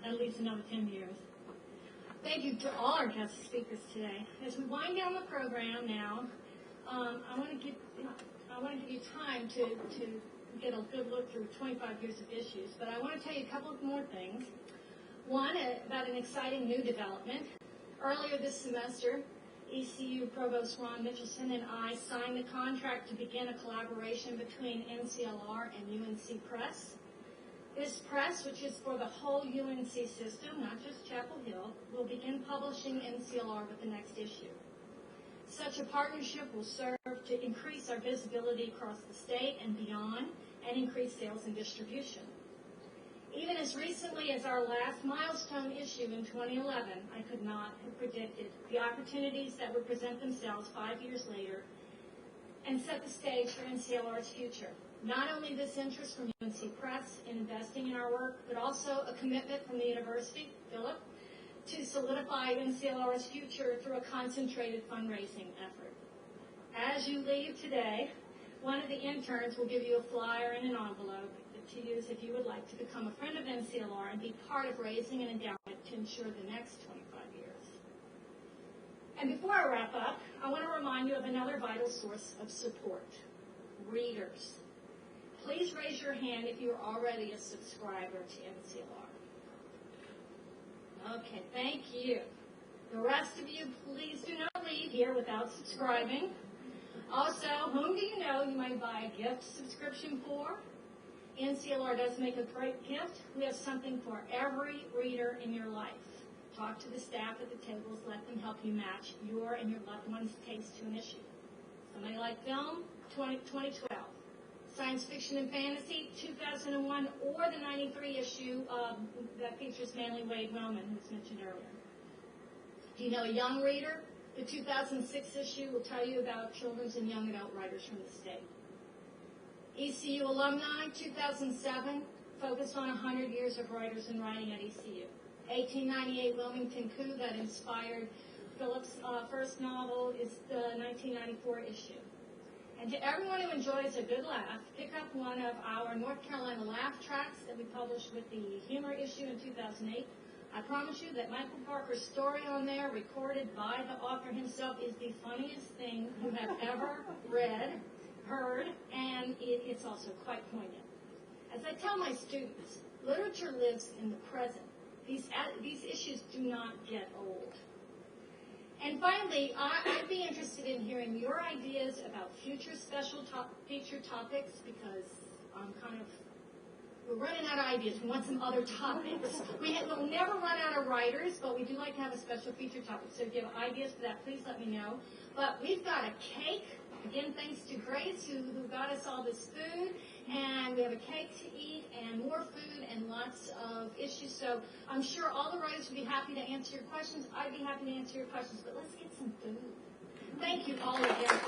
at least another 10 years. Thank you to all our guest speakers today. As we wind down the program now, I want to give you time to get a good look through 25 years of issues, but I want to tell you a couple of more things. One, about an exciting new development. Earlier this semester, ECU Provost Ron Mitchelson and I signed the contract to begin a collaboration between NCLR and UNC Press. This press, which is for the whole UNC system, not just Chapel Hill, will begin publishing NCLR with the next issue. Such a partnership will serve to increase our visibility across the state and beyond, and increase sales and distribution. Even as recently as our last milestone issue in 2011, I could not have predicted the opportunities that would present themselves 5 years later and set the stage for NCLR's future. Not only this interest from UNC Press in investing in our work, but also a commitment from the university, Philip, to solidify NCLR's future through a concentrated fundraising effort. As you leave today, one of the interns will give you a flyer and an envelope to use if you would like to become a friend of NCLR and be part of raising an endowment to ensure the next 25 years. And before I wrap up, I want to remind you of another vital source of support: readers. Please raise your hand if you are already a subscriber to NCLR. Okay, thank you. The rest of you, please do not leave here without subscribing. Also, whom do you know you might buy a gift subscription for? NCLR does make a great gift. We have something for every reader in your life. Talk to the staff at the tables. Let them help you match your and your loved one's taste to an issue. Somebody like film? 2012. Science fiction and fantasy? 2001, or the 93 issue that features Manly Wade Wellman, who was mentioned earlier. Do you know a young reader? The 2006 issue will tell you about children's and young adult writers from the state. ECU alumni, 2007, focused on 100 years of writers and writing at ECU. 1898 Wilmington Coup, that inspired Philip's first novel, is the 1994 issue. And to everyone who enjoys a good laugh, pick up one of our North Carolina laugh tracks that we published with the humor issue in 2008. I promise you that Michael Parker's story on there, recorded by the author himself, is the funniest thing you have ever read, heard, and it's also quite poignant. As I tell my students, literature lives in the present. These issues do not get old. And finally, I'd be interested in hearing your ideas about future special feature topics, because we're running out of ideas. We want some other topics. We'll never run out of writers, but we do like to have a special feature topic. So if you have ideas for that, please let me know. But we've got a cake. Again, thanks to Grace, who got us all this food. And we have a cake to eat and more food and lots of issues. So I'm sure all the writers would be happy to answer your questions. I'd be happy to answer your questions. But let's get some food. Thank you all again.